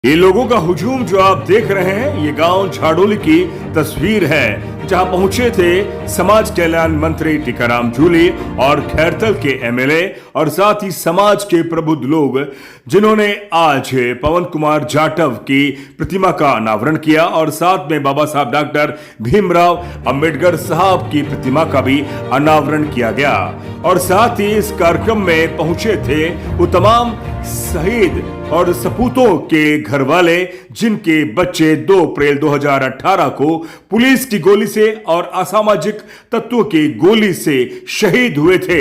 ये लोगों का हुजूम जो आप देख रहे हैं, ये गांव झाड़ोली की तस्वीर है, जहां पहुंचे थे समाज कल्याण मंत्री टीकाराम जूली और खैरथल के एमएलए और साथ ही समाज के प्रबुद्ध लोग, जिन्होंने आज पवन कुमार जाटव की प्रतिमा का अनावरण किया और साथ में बाबा साहब डॉक्टर भीमराव अंबेडकर साहब की प्रतिमा का भी अनावरण किया गया। और साथ ही इस कार्यक्रम में पहुंचे थे वो तमाम शहीद और सपूतों के घर वाले, जिनके बच्चे 2 अप्रैल 2018 को पुलिस की गोली से और असामाजिक तत्वों की गोली से शहीद हुए थे।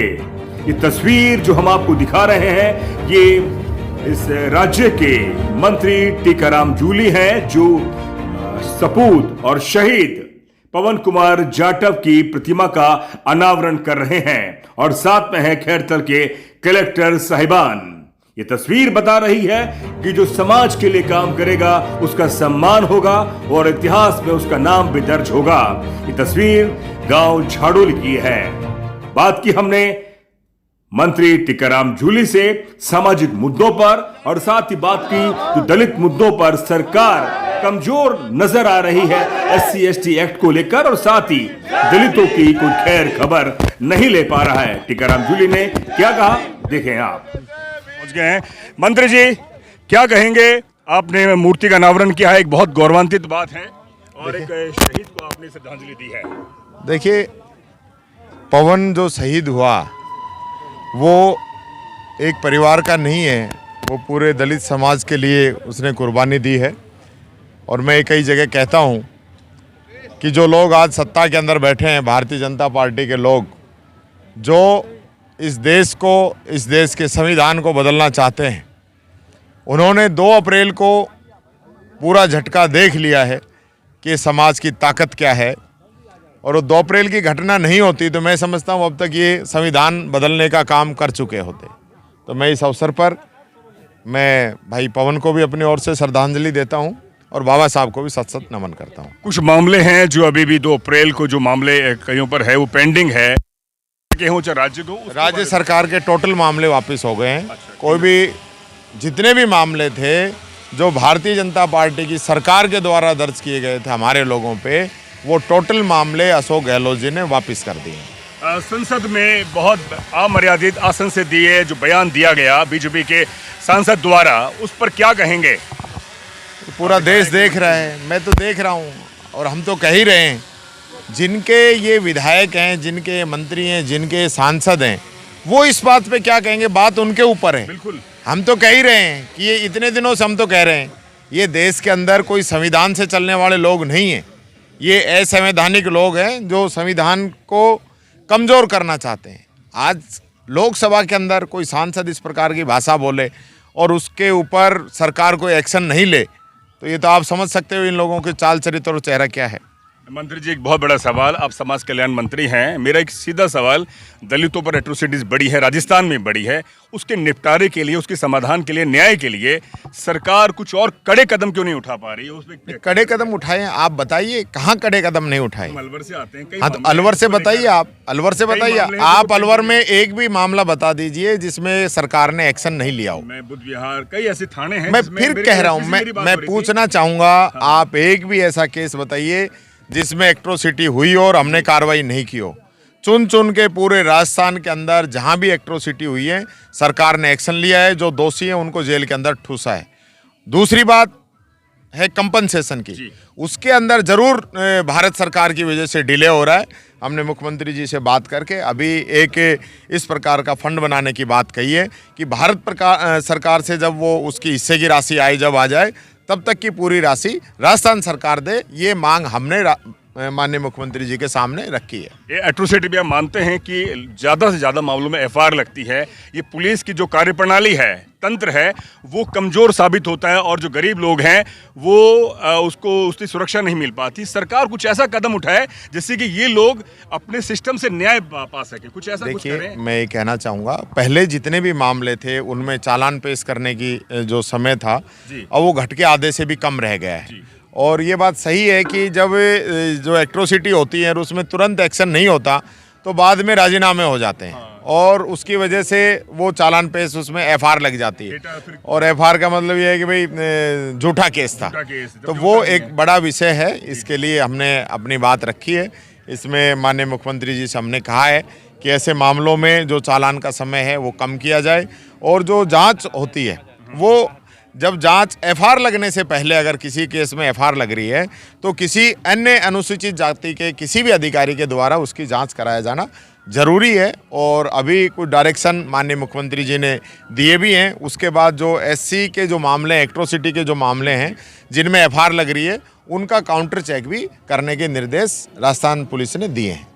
ये तस्वीर जो हम आपको दिखा रहे हैं, ये इस राज्य के मंत्री टीकाराम जूली हैं, जो सपूत और शहीद पवन कुमार जाटव की प्रतिमा का अनावरण कर रहे हैं और साथ में है खैरथल के कलेक्टर साहिबान। ये तस्वीर बता रही है कि जो समाज के लिए काम करेगा उसका सम्मान होगा और इतिहास में उसका भी भी दर्ज होगा। ये तस्वीर गांव झाड़ोली की है। बात की हमने मंत्री टीकाराम जूली से सामाजिक मुद्दों पर और साथ ही बात की जो दलित मुद्दों पर सरकार कमजोर नजर आ रही है SC/ST एक्ट को लेकर, और साथ ही दलितों की कोई खैर खबर नहीं ले पा रहा है। टीकाराम जूली ने क्या कहा, देखें आप। पहुंच गए हैं मंत्री जी, क्या कहेंगे? आपने मूर्ति का अनावरण किया है, एक बहुत गौरवान्वित बात है और एक शहीद को आपने श्रद्धांजलि दी है। देखिए, पवन जो शहीद हुआ वो एक परिवार का नहीं है, वो पूरे दलित समाज के लिए उसने कुर्बानी दी है। और मैं कई जगह कहता हूँ कि जो लोग आज सत्ता के अंदर बैठे हैं, भारतीय जनता पार्टी के लोग, जो इस देश को, इस देश के संविधान को बदलना चाहते हैं, उन्होंने 2 अप्रैल को पूरा झटका देख लिया है कि समाज की ताकत क्या है। और वो 2 अप्रैल की घटना नहीं होती तो मैं समझता हूँ अब तक ये संविधान बदलने का काम कर चुके होते। तो मैं इस अवसर पर मैं भाई पवन को भी अपनी ओर से श्रद्धांजलि देता हूँ और बाबा साहब को भी सत सत नमन करता हूँ। कुछ मामले हैं जो अभी भी 2 अप्रैल को जो मामले कईयों पर है वो पेंडिंग है, राज्य सरकार के टोटल मामले वापस हो गए हैं। कोई भी जितने भी मामले थे जो भारतीय जनता पार्टी की सरकार के द्वारा दर्ज किए गए थे हमारे लोगों पे, वो टोटल मामले अशोक गहलोत जी ने वापस कर दिए। संसद में बहुत अमर्यादित असंसदीय जो बयान दिया गया बीजेपी के सांसद द्वारा, उस पर क्या कहेंगे? पूरा देश देख रहा है, मैं तो देख रहा हूँ और हम तो कह ही रहे हैं, जिनके ये विधायक हैं, जिनके मंत्री हैं, जिनके सांसद हैं, वो इस बात पे क्या कहेंगे, बात उनके ऊपर है। बिल्कुल, हम तो कह ही रहे हैं कि ये इतने दिनों से हम तो कह रहे हैं, ये देश के अंदर कोई संविधान से चलने वाले लोग नहीं हैं। ये असंवैधानिक लोग हैं जो संविधान को कमज़ोर करना चाहते हैं। आज लोकसभा के अंदर कोई सांसद इस प्रकार की भाषा बोले और उसके ऊपर सरकार कोई एक्शन नहीं ले, तो ये तो आप समझ सकते हो इन लोगों के चाल चरित्र और चेहरा क्या है। मंत्री जी, एक बहुत बड़ा सवाल, आप समाज कल्याण मंत्री हैं, मेरा एक सीधा सवाल, दलितों पर एट्रोसिटीज बढ़ी है, राजस्थान में बढ़ी है, उसके निपटारे के लिए, उसके समाधान के लिए, न्याय के लिए सरकार कुछ और कड़े कदम क्यों नहीं उठा पा रही है? उसमें कड़े कदम उठाए आप बताइए, कहाँ कड़े कदम नहीं उठाए? अलवर से आते हैं। हाँ, तो अलवर से बताइए, आप अलवर से बताइए, आप अलवर में एक भी मामला बता दीजिए जिसमें सरकार ने एक्शन नहीं लिया हो। मैं बुद्ध विहार, कई ऐसे थाने हैं। मैं फिर कह रहा हूँ, मैं पूछना चाहूँगा, आप एक भी ऐसा केस बताइए जिसमें एट्रोसिटी हुई और हमने कार्रवाई नहीं की हो। चुन चुन के पूरे राजस्थान के अंदर जहां भी एट्रोसिटी हुई है, सरकार ने एक्शन लिया है, जो दोषी हैं उनको जेल के अंदर ठूसा है। दूसरी बात है कंपनसेशन की, उसके अंदर जरूर भारत सरकार की वजह से डिले हो रहा है। हमने मुख्यमंत्री जी से बात करके अभी एक इस प्रकार का फंड बनाने की बात कही है कि भारत सरकार से जब वो उसकी हिस्से की राशि आई, जब आ जाए, तब तक की पूरी राशि राजस्थान सरकार दे, ये मांग हमने माननीय मुख्यमंत्री जी के सामने रखी है। ये एट्रोसिटी भी आप मानते हैं कि ज़्यादा से ज़्यादा मामलों में FIR लगती है, ये पुलिस की जो कार्यप्रणाली है, तंत्र है, वो कमज़ोर साबित होता है और जो गरीब लोग हैं वो उसको उसकी सुरक्षा नहीं मिल पाती। सरकार कुछ ऐसा कदम उठाए जिससे कि ये लोग अपने सिस्टम से न्याय पा सके, कुछ ऐसा कुछ करें। मैं ये कहना चाहूँगा, पहले जितने भी मामले थे उनमें चालान पेश करने की जो समय था, अब वो घट के आधे से भी कम रह गया है। और ये बात सही है कि जब जो एट्रोसिटी होती है और उसमें तुरंत एक्शन नहीं होता तो बाद में राजीनामे हो जाते हैं। और उसकी वजह से वो चालान पेश उसमें एफआर लग जाती है। और एफआर का मतलब ये है कि भाई झूठा केस था। तो वो एक बड़ा विषय है, इसके लिए हमने अपनी बात रखी है। इसमें माननीय मुख्यमंत्री जी से हमने कहा है कि ऐसे मामलों में जो चालान का समय है वो कम किया जाए, और जो जांच होती है वो जब जांच एफआर लगने से पहले अगर किसी केस में एफआर लग रही है तो किसी अन्य अनुसूचित जाति के किसी भी अधिकारी के द्वारा उसकी जांच कराया जाना ज़रूरी है। और अभी कुछ डायरेक्शन माननीय मुख्यमंत्री जी ने दिए भी हैं। उसके बाद जो एससी के जो मामले हैं, एट्रोसिटी के जो मामले हैं जिनमें एफआर लग रही है, उनका काउंटर चेक भी करने के निर्देश राजस्थान पुलिस ने दिए हैं।